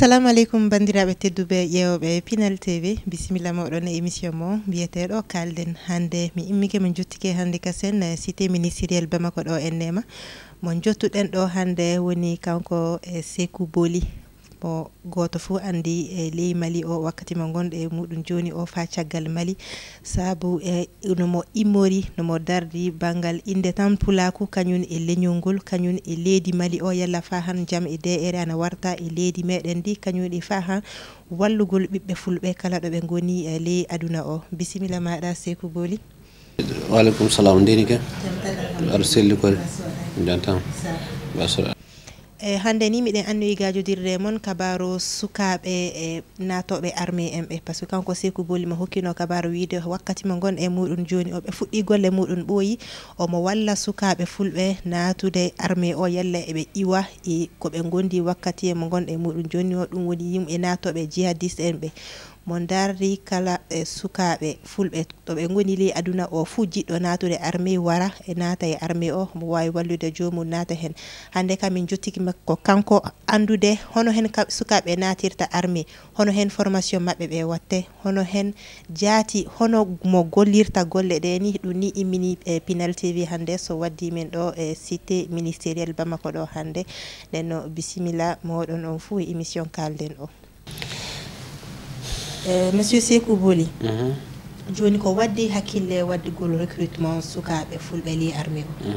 assalamu alaikum bandiraɓe tedduɓe ƴeewoɓe Pinal TV bisimilla moɗon e émission mo biyeteɗo kalden hande mi immike min jottike hande kasen cité ministériel Bamako ɗo en nema mon jottuɗen ɗo hande woni kanko Sékou bolly mo goto fu andi ley Mali o wakkati mo gonɗo e muɗum joni o fa caggal Mali saabu nomo immori nomo dardi bangal inde tan pulaku kañum e leñol ngol kañum e leydi Mali o yalla fa han jam e DR ana warta e leydi meɗen ndi kañum ɗi fa han wallugol ɓiɓɓe fulɓe kala ɗo ɓe goni ley aduna o bisimilla maɗa Sékou bolly. Waleykum salam ndenike aɗa selli koye jantam basura hande ni miɗen annoyi gajodirde mon kabaru sukaɓe e natoɓe armée en ɓe par ce que kanko Sékou bolly mo hokkino kabaru wiide wakkati mo gon e muɗum joni o ɓe fuɗɗi golle muɗum ɓooyi omo walla sukaɓe fulɓe natude armée o yalla eɓe iwa e koɓe gondi wakkati e mo gon e muɗum joni o ɗum woni yimɓe natoɓe jihadiste en ɓe mon darri kala sukaɓe fulɓe to ɓe goni ley aduna o fu jiɗɗo natude armée wara e nata e armée o mo wawi wallude jomum nata hen hande kam min jottiki makko kanko andude hono hen sukaɓe natirta armée hono hen formation mabɓe ɓe watte hono hen jaati hono mo gollirta golle ɗe ni ɗum ni immini Pinal TV hande so waddi men ɗo e cité ministériel Bamako ɗo hande nden bisimilla moɗon on fu e émission kalden o. Monsieur Sékou bolly joni ko waddi hakkille waddugol recrutement sukaɓe fulɓe li armée o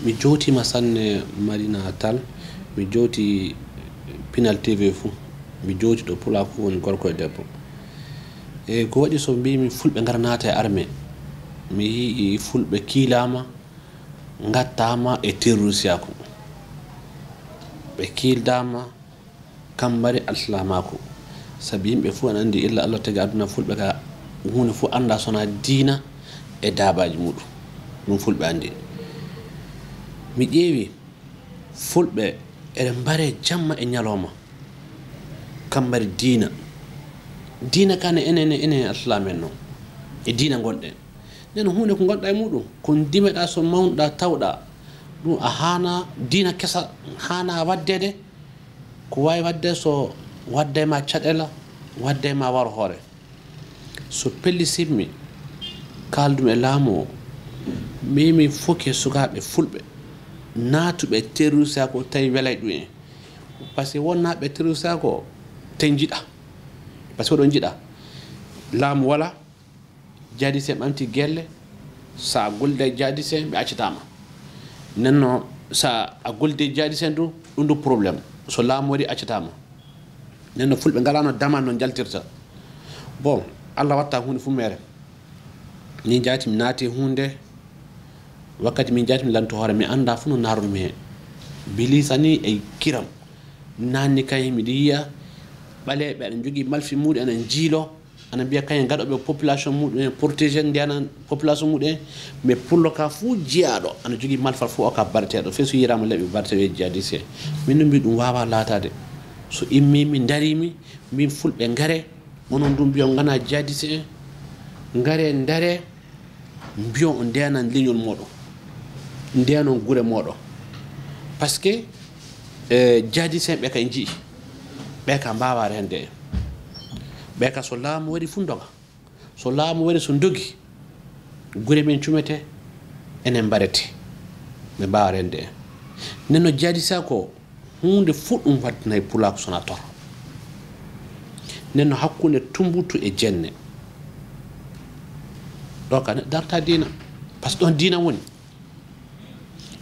mi jootima sanne Marina Tal mi jooti Pinal TV fu mi jooti ɗo pulaku woni gorko e debbo e ko waɗi so mbimi fulɓe ngara naata e armée mi yii fulɓe kiilama gattama e terrorisiyaku ɓe kiildama kambari alslamako sabi yimɓe fu an andi illa Allah tagi aduna fulɓe ka hunde fu anda sona diina e daabaji muɗum ɗum fulɓe andi mi ƴeewi fulɓe eɗe mbare jamma e ñalawma kambari diina kane enen alslam en noon e diina gonɗen nden hunde ko gonɗa e muɗum ko dimeɗa so mawnuɗa tawɗa ɗum a hana diina kesa hana waddede ko wawi wadde so wadde ma caɗela wadde ma waro hoore so pelli simmi kaldum e laamu o mimi foke sukaɓe fulɓe naatuɓe terroriste ko tawi welay ɗum en par ce que wonnaɓe terroriste ko tawi jiɗa par ce que oɗon jiɗa laamu wala jadise ɓamti gelle sa golde jadise ɓe accitama nenno sa a golde jadise du ɗum du probléme so laamu waɗi accatama nen no fulɓe ngalano daman no jaltirta bon Allah watta hunde fu mere ni jaati mi naati hunde wakkati min jaati mi lanto hoore mi anda fu no narumi hen bilisani e kiram nanni kay miɗa yiya ɓaleɓe aɗa jogui malfi muɗum aɗa jiilo ana mbiya kañum gaɗoɓe population muɗum en protégé ndiyana population muɗum en mais pullo ka fu jiyaɗo ana jogui malfal fu o ka barteɗo fe so yirama leeɓi barteɗo jihadiste min no mbi ɗum wawa latade so immimi darimi min fulɓe ngare onon ɗum mbiyon gana jihadiste en ngare dare mbiyon o ndeyanan leñol moɗon ndeyanon guure moɗon par ce que jihadiste en ɓe ka jii ɓe ka mbawa rende en ɓe ka so laamu waɗi fu doga so laamu waɗi so dogi gure men cumete enen mbarete ɓe mbawa rende en nden no jadisa ko hunde fuɗɗum waddinayi pulako sona tor nden no hakkude tumbutu e jenne ɗo ka darta dina par ce que ɗon dina woni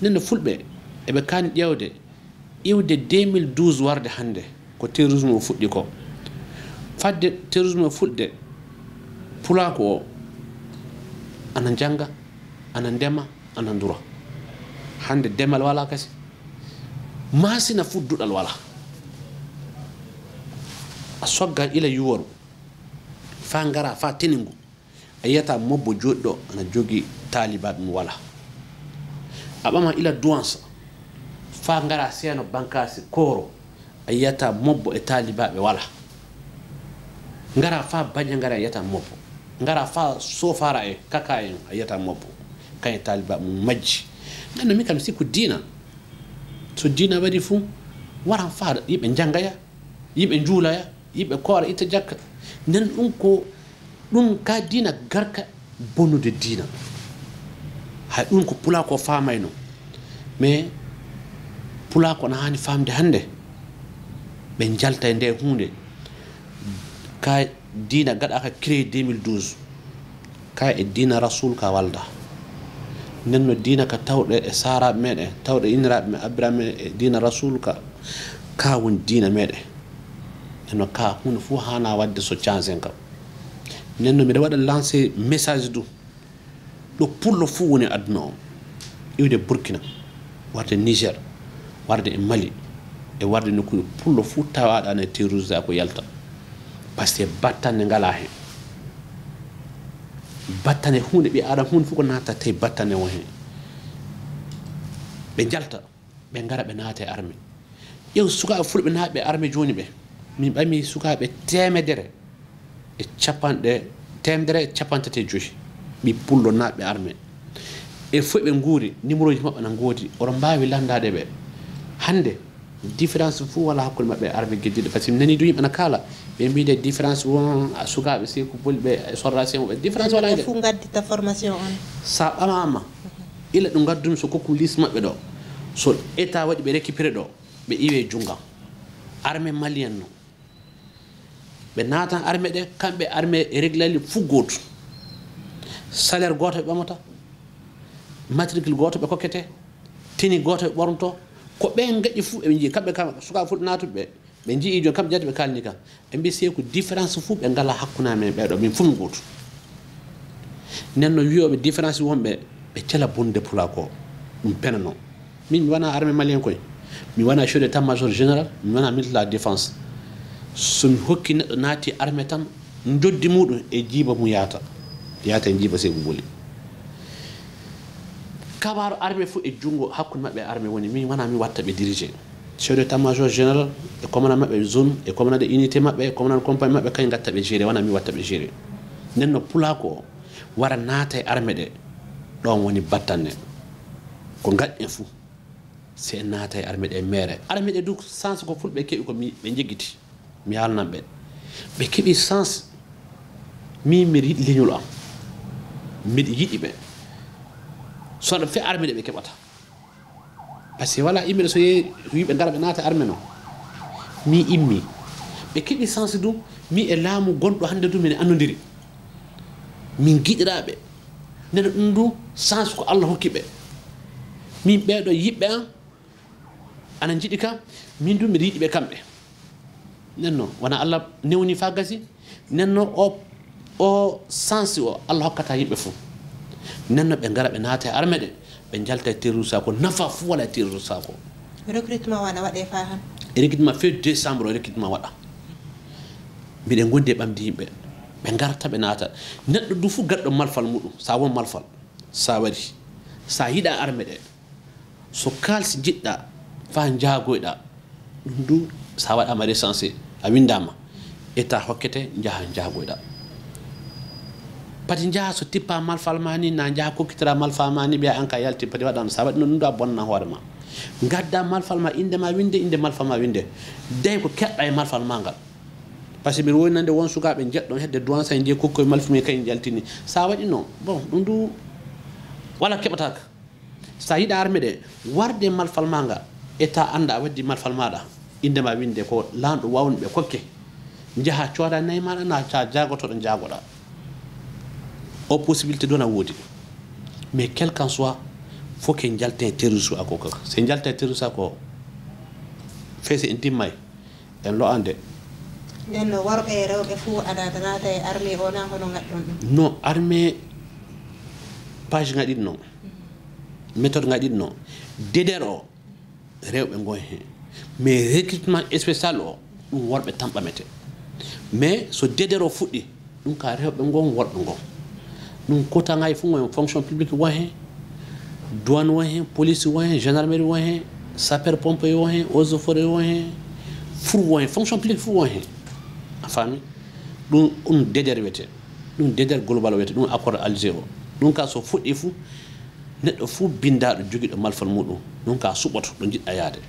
nden no fulɓe eɓe kani ƴewde iwde 2012 warde hande ko terrorisme o fuɗɗi ko fadde terrorisme fulde pulako o ana janga ana ndema ana ndura hande demal wala kasi masina fudduɗal wala a sogga ila yuworu fa ngara fa teningu a yiyata mobbo joɗɗo ana jogi taliba ɗum wala a ɓama ila douance fa ngara seeno bankasi koro a yiyata mobbo e talibaɓe wala ngara fa baña ngara a yiyata mobbo ngara fa sofara e kaka en a yiyata mobbo kañe taliba mum majji nanno min kam sikku diina so diina waɗi fuu waran faada yimɓe janngaya yimɓe juulaya yimɓe koora itta jakka nden ɗum ko ɗum ka diina garka bonnude diina hay ɗum ko pula ko famayno mais pula ko no hani famde hannde ɓe jalta e nde hunde ka diina gaɗaka créé 2012 ka e diina rasul ka walda nden no diina ka tawɗe e saraɓe meɗen tawɗe inniraɓe me abbiraɓe meɗen e diina rasul ka woni diina meɗen nden no ka hunde fof hana wadde so changé kam nden no mbiɗa waɗa lancé message du ɗo pullo fof woni aduna o iwde burkina warde niger warde e mali e warde nokkude pullo fof tawaɗano e terrorisé ko yalta par ce que battande ngala hen battane hunde ɓi aɗa hunde fof ko natta tawi battane o hen ɓe jalta ɓe gara ɓe naata e armée ƴeew sukaɓe fulɓe naaɓe armée joni ɓe min ɓami sukaɓe temedere e capantati joyi ɓi pullo naaɓe armée e fof ɓe guuri numéro ji maɓɓe na goodi oɗo mbawi landade ɓe hande différence fof wala hakkude maɓɓe armée gueddiɗo par ce que mi nani du yimɓe na kaala ɓe mbide différence won sukaɓe Sékou Bolly ɓe sorracien ɓe différence wala de fof gaddita formation on sa ɓamama ila ɗum gaddumi so kokkum liste maɓɓe ɗo so état waɗi ɓe récupéré ɗo ɓe iwe junggam armée malien no ɓe naatan armée ɗe kamɓe armée réglali fof gootu salaire goto ɓe ɓamata matricule goto ɓe kokkete tini goto ɓe ɓornoto ko ɓen gaƴƴi fof eɓe jii kamɓe kam sukaɓe fulɓe natuɓe ɓe jii joni kamɓe jadde ɓe kalni kam ɓe mbi Sékou différence fof ɓe ngala hakkude men ɓeɗo min fof mi gootu nden no wiyoɓe différence wonɓe ɓe cela bonde pula ko ɗum penano min mi wona armée malien koye mi wona chef d'état major général mi wona ministre de la défense somi hokki neɗɗo naati armée tan joddi muɗum e jiiba mu yata e jiiba Sékou Bolly kabaru armée fof e junngo hakkude maɓɓe armée woni min wona mi watta ɓe dirigé chef d'état major général e commandant maɓɓe zone e commandant de unité maɓɓe e commandant compagnie maɓɓe kañ gatta ɓe géré wona mi watta ɓe géré nden no pulako o wara naata e armée ɗe ɗon woni battanne ko gaƴƴen fou se naata e armée ɗe meere armée ɗe du sens ko fulɓe keeɓi ko ɓe jeggiti mi halnan ɓe keeɓi sens min mbiɗa yiɗi leñol am mbiɗa yiɗi ɓe soɗo fe armée ɗe ɓe keɓata par ce que voilà yimɓe ɗe so yehi yimɓe gara ɓe naata armée noon mi immi ɓe keeɓi sens du mi e laamu gonɗo hannde du mine annodiri min giɗiraɓe nena ɗum du sens ko Allah hokki ɓe min ɓeɗo yiɓɓe an ana jiɗi kam min du mbiɗa yiɗi ɓe kamɓe nen noon wona Allah newni fa gasi nen noon o sens o Allah hokkata yimɓe fof nen noon ɓe gara ɓe naata e armée ɗe ɓe jalta e terroriste ko nafa fof wala e terroriste ko recrutement wana waɗe fa han recrutement fe décembre o recrutement waɗa mbiɗen gondi e ɓamdi yimɓe ɓe garta ɓe naata neɗɗo du fof gaɗɗo malfal muɗum sa won malfal sa wari sa yiɗa armée ɗe so kalsi jiɗɗa fa jaagoyɗa ɗum du sa waɗama recensé a windama état hokkete jaaha jaagoyɗa pati jaaha so tippa malfal ma ni na jaaha kokkitira malfal ma ni ɓiya an ka yalti pati waɗano sa waɗi no ɗum du a bonna hoore ma gadda malfal ma inde ma winde inde malfal ma winde dey ko keɗɗa e malfal ma ngal par ce que mbiɗa wonande won sukaɓe jeɗɗon hedde douance en jeeyi kokkoye malfumi kañ jaltini sa waɗi noon bon ɗum du wala keɓataka sa yiɗa armée ɗe warde malfal ma ngal état anda a waddi malfal maɗa inde ma winde ko lanɗo wawni ɓe kokke jaaha cooda nayyi maɗa na ca jagotoɗo jagoɗa o possibilité doona woodi mais quel qu'en soit faut que jalten terroriste ako kaka so jalten terroriste ako feese en timmay en lo'ande nden no worɓe e rewɓe fof adata naata e armée o na hono gaɗɗon ɗum non armée page ngaɗiɗi noon méthode ngaɗiɗi noon déder o rewɓe gon hen mais recrutement spécial o ɗum worɓe tan ɓamete mais so déder o fuɗɗi ɗum ka rewɓe gon worɓe gon ɗum kotangaji fof won fonction publique won hen douane won hen police won hen gendarmerie won hen sapeur pompier won hen eaux et forêt won hen four won hen fonction publique fof won hen a faami ɗum déder wiyete ɗum déder global wiyete ɗum accord Alger o ɗum ka so fuɗɗi fou neɗɗo fof bindaɗo joguiɗo malfal muɗum ɗum ka suɓoto ɗo jiɗɗa yaade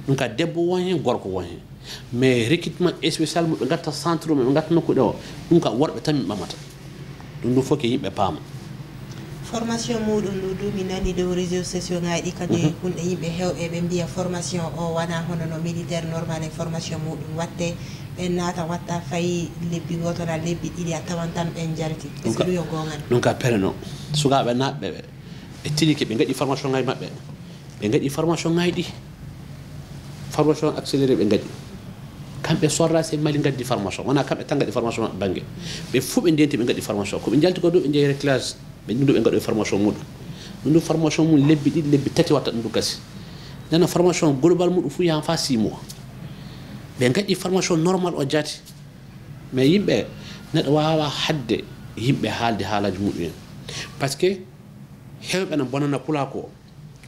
ɗum ka debbo won hen gorko won hen mais recrutement spécial mo ɓe gatta centre ɓe gatta nokkuɗe o ɗum ka worɓe tan min ɓamata ɗum ɗum fof ke yimɓe paama formation muɗum ɗum mi nani dow réseaux sociaux ngaɗi kadi hunde yimɓe hewɓe ɓe mbiya formation o wona hono no militaire normal e formation muɗum watte ɓe naata watta fayi lebbi goto na lebbi ɗiɗi a tawan tan ɓen jalti est ce que ɗum yo gongal ɗum ka pereno sukaɓe naɓɓe ɓe ɓe tilike ɓe gaɗi formation ngaji maɓɓe ɓe gaɗi formation ngaji ɗi formation accéléré ɓe gaɗi kamɓe sorra se mali gaddi formation wona kamɓe tan gaɗi formation maɓɓe banggue ɓe fuu ɓe ndenti ɓe gaɗi formation koɓe jalti ko ɗo ɓe jeeyre classe ɓe ɗum ɗo ɓe gaɗo formation muɗum ɗum ɗum formation mum lebbi ɗiɗi lebbi tati watta ɗum ɗum gasi nana formation global muɗum fuu yahan fa 6 mois ɓe gaɗi formation normal o jaati mais yimɓe neɗɗo wawa hadde yimɓe haalde haalaji muɗum en par ce que hewɓe ana bonana pulako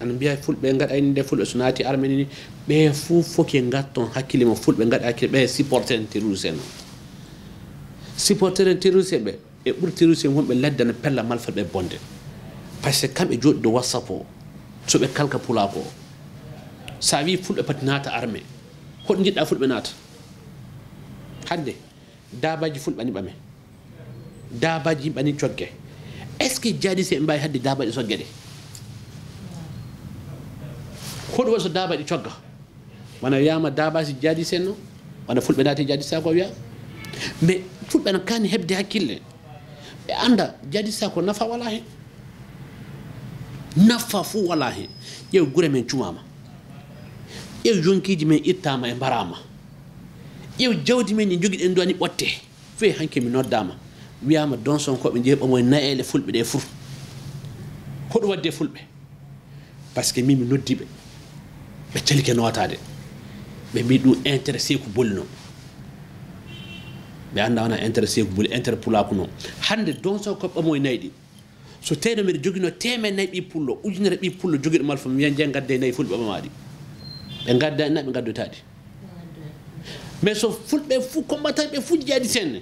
ana mbiya fulɓe gaɗayni nde fulɓe so naati armeni ni ɓe fuu foke gatton hakkille mo fulɓe gaɗa hakkille ɓe supporter en terroriste en supporter en terroriste ɓe e ɓuuri terroriste en wonɓe ledde ana pella malfal ɓe bonde par ce que kamɓe jooɗi ɗo whatsapp o so ɓe kalka pulako o sa wi fulɓe pati naata armé hoɗo jiɗɗa fulɓe naata hande dabaji fulɓe ani ɓame dabaji yimɓe ani cogge est ce que jaadi se ɓe mbawi hadde dabaji sogge ɗe hoɗo waɗi so dabaji cogga wona wiyama dabaji jaadi sen no wona fulɓe naati jaadi sako wiya mais fulɓe ana kani hebde hakkille ɓe anda jaadi sako nafa wala hen nafa fuu wala hen ƴeew gure men cumama ƴeew jonkiji men ittama e mbarama ƴeew jawdi men ɗi joguiɗen do ani ɓotte fe hanke mi noddama wiyama don son koɓe jeeɓamoye nayele fulɓe ɗe fur hoɗo wadde fulɓe par ce que min mi noddiɓe ɓe calike notade ɓe mbi ɗum intéressé ko bolli noon ɓe anda wona intéressé ko bolli intérêt pulako noon hande don son koɓe ɓamoye nayyi ɗi so tawno mbiɗa joguino temen nayyi ɓi pullo ujunere ɓi pullo joguiɗo malfa mi wiya jeeya gadde nayyi fulɓe ɓamaɗi ɓe gadda na ɓe gaddotadi mais so fulɓe fuu combattant ɓe fuu jaadi senne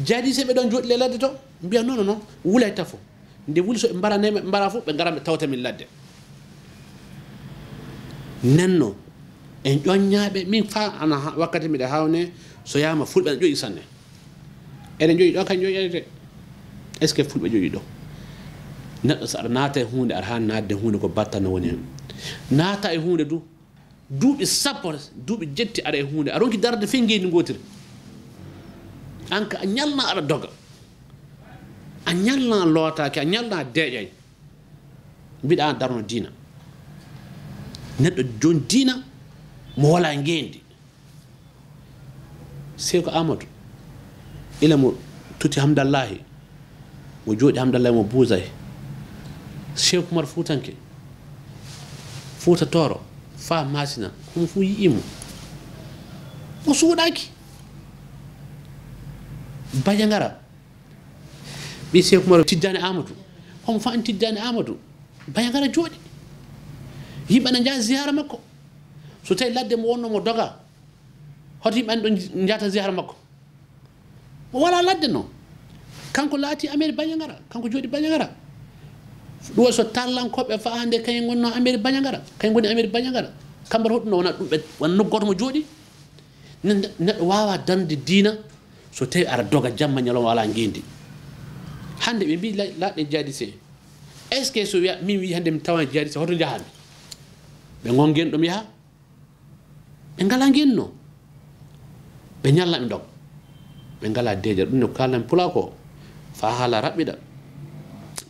jaadi se ɓe ɗon jooɗi le ladde to mbiya non non wulay tafo nde wuli so ɓe mbara nayi ɓe mbara fof ɓe garan ɓe tawtamin ladde nenno en ƴoññaɓe min fa ana wakkati miɗe hawne so yama fulɓe ana ƴoƴi sanne eɗen ƴoƴi ɗo kañ ƴoƴete est ce que fulɓe ƴoƴi ɗo neɗɗo so aɗa naata e hunde aɗa hani nadde hunde ko batta no woni hen naata e hunde du duuɓi sappo duuɓi jetti aɗa e hunde a ronki darde fe ngeydi gotiri an ka a ñalna aɗa doga a ñalna lootake a ñalna deeƴay mbiɗa an darno diina neɗɗo joni diina mo wala ngeendi Sékou Amadou ila mo tuti hamdallahi mo jooɗi hamdallahi mo buusay Sékou Oumar Fuutanke Fuuta Tooro fa masina homo fuu yi'imo mo suuɗaki Badiangara ɓi Sékou Oumar Tiddani Amadou homo fa en Tiddani Amadou Badiangara jooɗi yimɓe ana jaa ziyara makko so tawi ladde mo wonno mo doga hoto yimɓe ani ɗo jata ziyara makko o wala ladde noon kanko laati Améri Badiangara kanko jooɗi Badiangara ɗum so tallankoɓe fa hande kañum gonno Améri Badiangara kañum goni Améri Badiangara kamɓe hoɗum wona ɗum ɓe wona noggoto mo jooɗi neɗɗo wawa dande diina so tawi ara doga jamma ñalawma wala ngendi hande ɓe mbi laaɗe jaadi se est ce que so wiya min wi hande mi tawa jaadi se hoto jahami ɓe gongen ɗum yaha ɓe ngala ngenno ɓe ñalla ɓe dog ɓe ngala deeja ɗum no kalnan pula ko fa haala raɓɓiɗa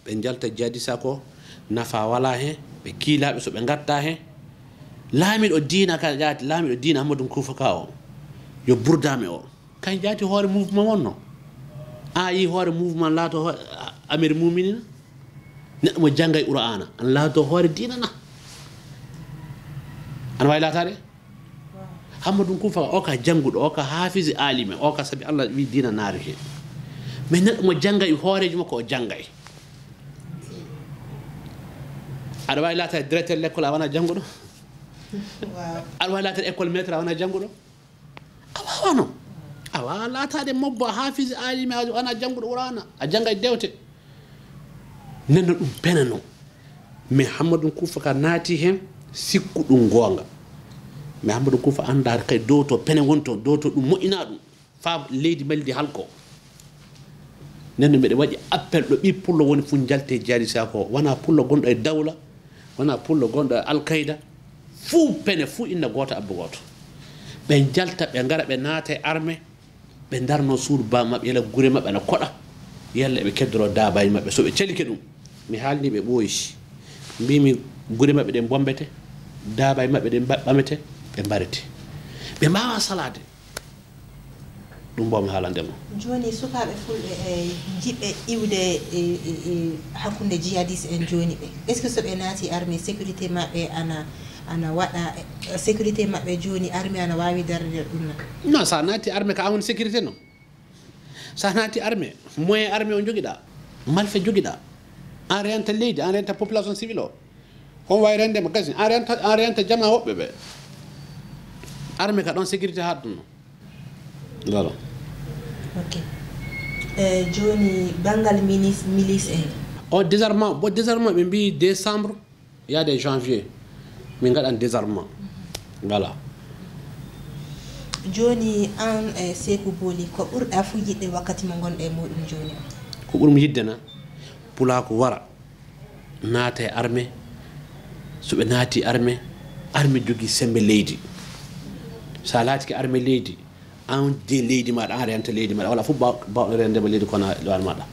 ɓe jalta jaadi sa ko nafa wala hen ɓe kiilaɓe so ɓe gatta hen laamiɗo diina ka jaati laamiɗo diina Hammadou Koufaka o yo burdame o kañ jaati hoore mouvement wonno a yi hoore mouvement laato Améri muminina neɗɗo mo jangga e Qur'ana an laato hoore diina na ana wawi laatade Hammadou Koufaka o ka jangguɗo o ka hafise alime o ka saabi Allah wi diina naari hen mais neɗɗo mo jangga e hooreji makko o janggay aɗa wawi laatade directeur l' école a wona jangguɗo aɗa wawi laatade école maître a wona jangguɗo a wawano a wawa laatade mobbo hafise alime a wona jangguɗo Qur'ana a jangga e dewte nenno ɗum penano mais Hammadou Koufaka naati hen sikku ɗum gonga mi Amadou Koufa anda kay dow to pene wonto dow to ɗum moƴƴina ɗum fa leydi maldi halko nenno mbiɗa waɗi appel ɗo ɓi pullo woni fu jalte jaadi sako wona pullo gonɗo e dawla wona pullo gonɗo e alkayda fuu pene fuu inna goto abba goto ɓe jalta ɓe ngara ɓe naata e armée ɓe darno suudu ba maɓɓe yala gure maɓɓe ana koɗa yalla eɓe keddoro dabaji maɓɓe so ɓe calike ɗum mi haalni ɓe ɓooyi mbimi gure maɓɓe ɗe bombete dabaji maɓɓe ɗe ɓamete ɓe mbarete ɓe mbawa salade ɗum mbomi haalandema joni sukaɓe fulɓe jiɓɓe iwde hakkude jihadiste en joni ɓe est ce que so ɓe naati armée sécurité maɓɓe ana waɗa sécurité maɓɓe joni armée ana wawi darde ɗum non sa naati armée ka woni sécurité non sa naati armée moyen armée o joguiɗa malfe joguiɗa en renta leydi en renta population civile o on wawi rendema kasi en renta jama woɓɓe ɓe armée ka ɗon sécurité ha ɗum voilà ok joni bangal milice en o désarmement bo désarmement ɓe mbi décembre yaade janvier min gaɗan désarmement voilà joni an Sékou Bolly ko ɓurɗa fu yiɗde wakkati mo gonɗe muɗum joni o ko ɓurmi yiddena pulako wara naata e armée so ɓe naati armée jogui sembe leydi sa laatiki armée leydi an de leydi maɗa an renta leydi maɗa wala fof bawɗo rendema leydi kono lewal maɗa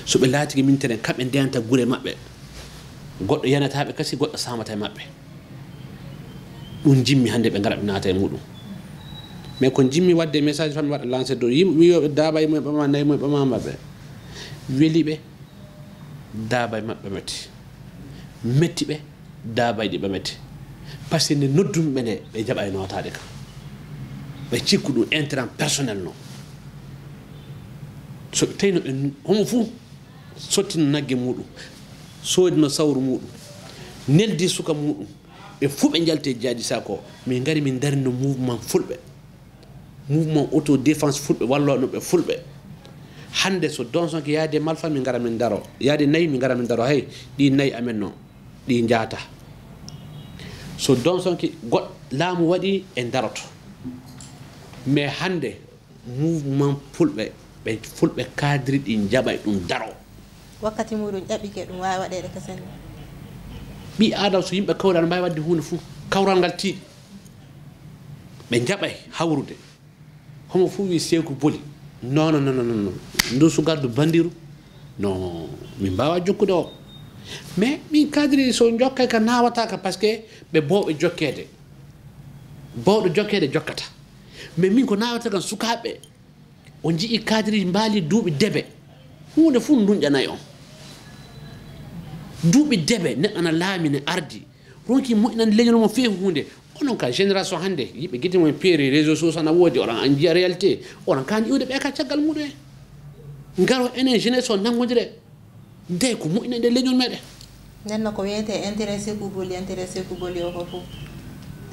so ɓe laatiki minteren kamɓe ndeyanta gure maɓɓe goɗɗo yanataɓe kasi goɗɗo samata e maɓɓe ɗum jimmi hande ɓe ngara ɓe naata e muɗum mais ko jimmi wadde message fami waɗa lancé do yimɓe wiyoɓe daaba e mumen ɓama nayi mumen ɓama maɓɓe weliɓe daaba e maɓɓe metti ɓe daaba ɗi ɓamete par ce que nde noddumi ɓe nde ɓe jaɓa e notade kam ɓe cikku ɗum intérêt personnel non so ɓe tawino ɓe homo fuu sottino nagge muɗum soodino sawru muɗum neldi suka muɗum ɓe fuu ɓe jalte jaadi sako min ngari min darino mouvement fulɓe mouvement autodéfense fulɓe wallono ɓe fulɓe hande so donsonke yaade malfa min ngara min daro yaade nayi min ngara min daro hay ɗi nayi amen noon ɗi jaata so donsonke goɗɗo laamu waɗi e daroto mais hande mouvement fulɓe ɓe fulɓe cadre ɗi jaɓay ɗum daro wakkati muɗum ƴaɓɓike ɗum wawi waɗede ko sen ɓi aadam so yimɓe kawral mbawi wadde hunde fuu kawral ngal tiiɗi ɓe jaɓay hawrude homo fuu wi Sékou Bolly non non non non ndu sugardu bandiru non min mbawa jokkude o mais min cadre so jokkay ka nawataka par ce que ɓe bowɓe jokkede bowɗo jokkede jokkata mais min ko nawata kan sukaɓe o jii cadre mbaali duuɓi debe hunde fuu duñƴanayi on duuɓi debe neɗɗo ana laamine ardi ronki moƴƴinande leñol mo feewi hunde onon ka génération hande yimɓe guite mon peeri réseau social ana woodi oɗon an jiya réalité oɗon kani iwde ɓe ka caggal muɗum e garo enen jeunesse o nangodire de ko moƴƴinande leñol meɗen nenno ko wiyete intérêt Sékou Bolly o ko fof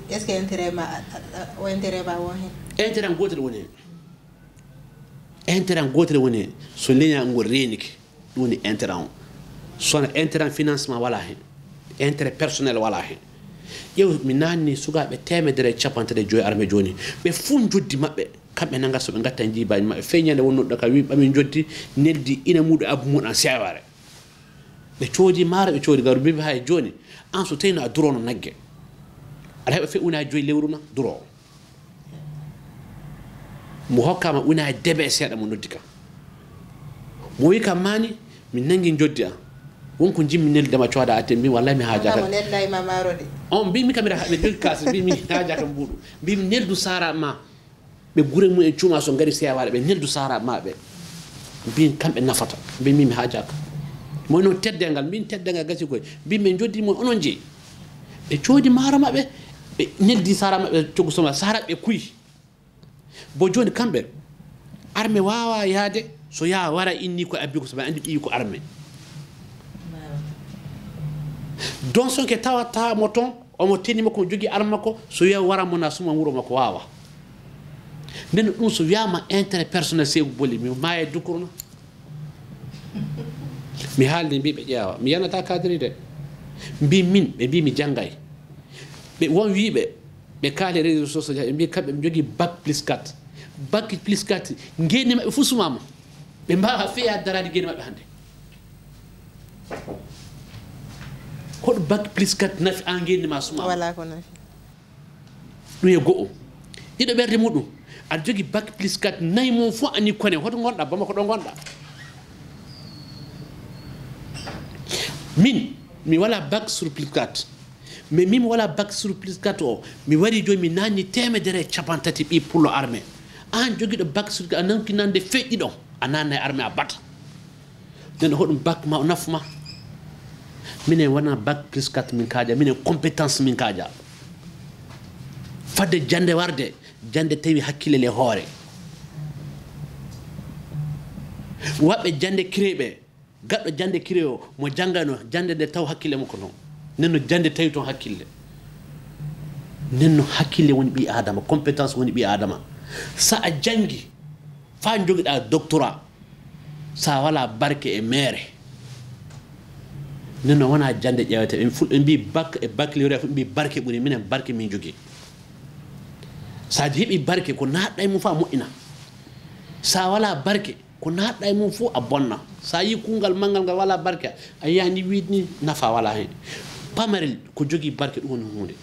est ce que intérêt ma o intérêt ma won hen intérêt gotel woni hen intérêt gotel woni hen so leñal ngol reniki ɗum woni intérêt o sono intérêt financement wala hen intérêt personnel wala hen ƴeew mi nanni sukaɓe 150 armée joni ɓe fuu joddi maɓɓe kamɓe nanga so ɓe gatta jibaji maɓɓe feññande wonnoɗo ka wi ɓamin joddi neldi ina muɗum abbu muɗum seware ɓe coodi maaro ɓe coodi garu mbiɓe hay joni an so tawino a durono nagge aɗa heɓa fe unaji 5 lewru na duro mo hokkama unaji debe seeɗa mo noddi kam mo wi kam mani min nangi joddi an wonko jimmi neldema cooda atte mbimi wallahi mi haajaka on mbimi kam ɓe jogi kas mbimi haajaka mbuɗu mbimi neldu sara ma ɓe gure mum en cuuma so ngari sewaɗe ɓe neldu sara ma ɓe mbimi kamɓe nafata mbimi mi haajaka moy noon teddengal mbin teddengal gasi koye mbimi ɓe joddimo onon jeeyi ɓe coodi maaro maɓɓe ɓe neldi sara maɓɓe cogu soma sara ɓe kuyi bo joni kamɓe armée wawa yaade so yaa wara inni koye abbi ko sama andi ɓiyi ko armée don sonke tawata mo toon omo tenima ko jogui arme makko so wiya waramo na suma wuuro makko wawa nden ɗum so wiyama intérêt personnel Sékou Bolly mi maaye dukurno mi haalde mbiɓe ƴeewa mi yanata cadre de mbi min ɓe mbi mi janggay ɓe won wiiɓe ɓe kaali réseaux sociaux ɓe mbi kamɓe ɓe jogii bac plus 4 bac plus 4 ngeni maɓɓe fuu sumama ɓe mbawa feya darade geni maɓɓe hannde hoɗo bac plus 4 nafi an ngeni ma sumama wala ko nafi ɗum e go'o ɗiɗo ɓerde muɗum aɗa jogii bac plus 4 nayi mum fof anni kone hoto gonɗa bama ko ɗo gonɗa min mi wala bac sur plus 4 mais min wala bac sur plus 4 o mi wari joni mi nanni temedere capantati ɓi pullo armé an jogiiɗo bac sur a nankinande feƴƴi ɗon a nanna e armé a bata nden hoɗum bac ma o nafuma minen wona bac plus 4 min kaaja minen compétence min kaaja fadde jande warde jande tawi hakkille le hoore waɓɓe jande kireɓe gaɗɗo jande kire o mo janggano jande nde taw hakkille mum ko noon nenno jande tawi toon hakkille nenno hakkille woni ɓi adama compétence woni ɓi adama sa a jangi fa joguiɗa doctorat sa wala barke e mere nenno wona jande ƴewete ɓe fulɓe mbi bac e baccalauréat mbi barke ɓuuri minen barke min jogui sa heeɓi barke ko naɗɗa e mum fo a moƴƴina sa wala barke ko naɗɗa e mum fof a bonna sa yi kungal mangal ngal wala barke a yiyani wiidni nafa wala hen pamarel ko jogui barke ɗum woni hunde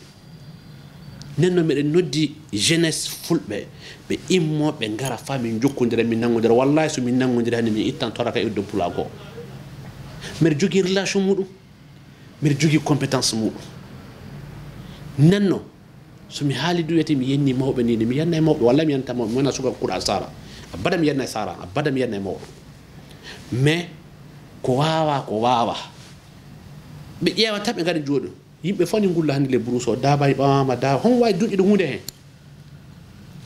nden noon miɗen noddi jeunesse fulɓe ɓe immoɓe gara fa min jokkodira min nangodira wallahi so min nangodiri hande min ittan toraka e dow pula goo mbiɗa jogui relation muɗum mbiɗa jogui compétence muɗum nenno somi haali du wiyete mi yenni mawɓe nini mi yanna e mawɓe walla mi yanta mawɓe mi wona suka kuuɗa sara abada mi yanna e sara abada mi yanna e mawɗo mais ko wawa ɓe ƴeewata ɓe ngari jooɗo yimɓe fof ni ngulla hannde le brousse o dabaji ɓamama daba hon wawi duƴƴude hunde hen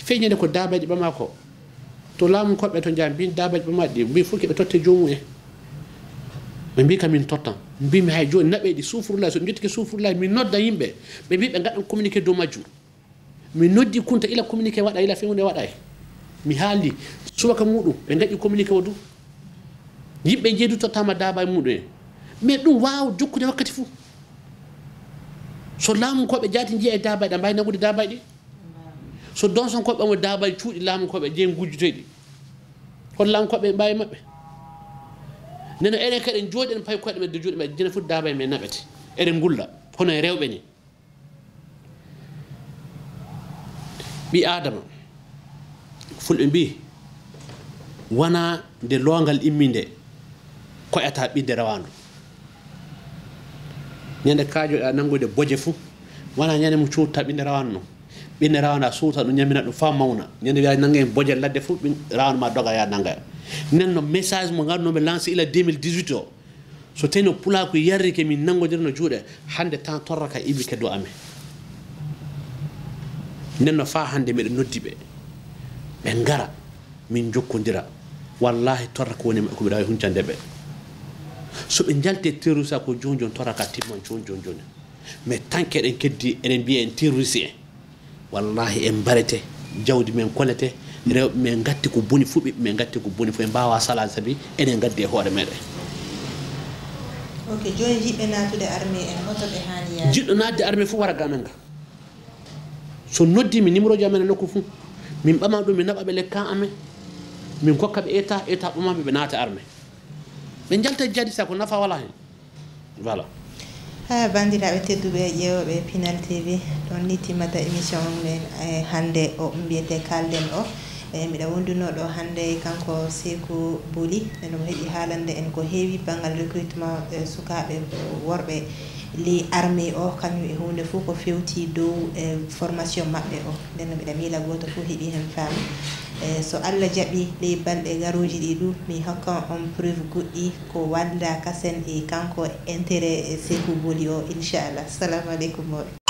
feññede ko dabaji ɓama ko to laamu koɓɓe to jaa mbin dabaji ɓamaɗi ɗi mbi fof keɓe totte jomum en ɓe mbi kam min tottan mbimi hay joni naɓeɗi sufrullahi so ɓe jettike sufrullahi min nodda yimɓe ɓe mbi ɓe gaɗan communiqué dow majjum mi noddi kunta ila communiqué waɗa ila fewde waɗa e mi haali subaka muɗum ɓe gaƴi communiqué o du yimɓe jeedu tottama daaba e muɗum en mais ɗum wawa jokkude wakkati fou so laamu koɓe jaati jiiya e dabaji ɗa mbawi nagude dabaji ɗi so donson koɓe ɓamo dabaji cuuɗi laamu koɓe jeeyi gujjutoyɗi hoto laamu koɓe mbawi mabɓe neno enen kadi en jooɗi en pawi koɗe men de juuɗe men jena foti dabaji men naɓete eɗen gulla hono e rewɓe ni ɓi adama fulɓe mbi wona nde longal immi nde koƴata ɓidde rawandu ñande kaajoɗa nangude boje fou wona ñande mo cuutta ɓinde rawandu noon ɓinde rawandu a suuta ɗum ñamina ɗum fa mawna ñande wiya nangue boje ladde fou rawandu ma doga ya nangaya nen no message mo gandunoɓe lancé ila 2018 o so tawi no pulako yarrike min nangodira no juuɗe hande temps torraka iɓi keddo amen nen no fa hande miɗe noddi ɓe ngara min jokkodira wallahi torraka woni ko mbiɗa wawi huncande ɓe so ɓe jalte terroriste ko joni joni torraka timman joni joni joni mais tant que eɗen keddi eɗen mbiya en terroriste en wallahi en mbarete jawdi men kolete rewɓe men gatti ko boni fuu ɓiɓɓe men gatti ko boni fuu en mbawa salade saabi enen gaddi e hoore meɗen ok joni jiɗɓe natude armée en hoto ɓe hani yaade jiɗɗo nadde armée fof wara gamen ga so noddimi numéro ji amen e nokku fuu min ɓama ɗum mi naɓaɓe lekkan amen min kokkaɓe état ɓamaɓe ɓe naata armée ɓe jalta jadi sa ko nafa wala hen voilà ha bandiraɓe tedduɓe ƴeewoɓe Pinal TV ɗon ni timmata émission men hande o mbiyete kalden o miɗa wondunoɗo hande kanko Sékou Bolly ene mo heeɓi haalande en ko heewi banggal recrutement sukaɓe worɓe li armée o kañum e hunde fof ko fewti dow formation mabɓe o nden mbiɗa miila goto fof heeɓi hen faam so Allah jaaɓi ley balɗe garoji ɗi ɗu mi hokkan on preuve goɗɗi ko walla kasen e kanko intérêt Sékou Bolly o inchallah. Assalamu aleykum moɗo.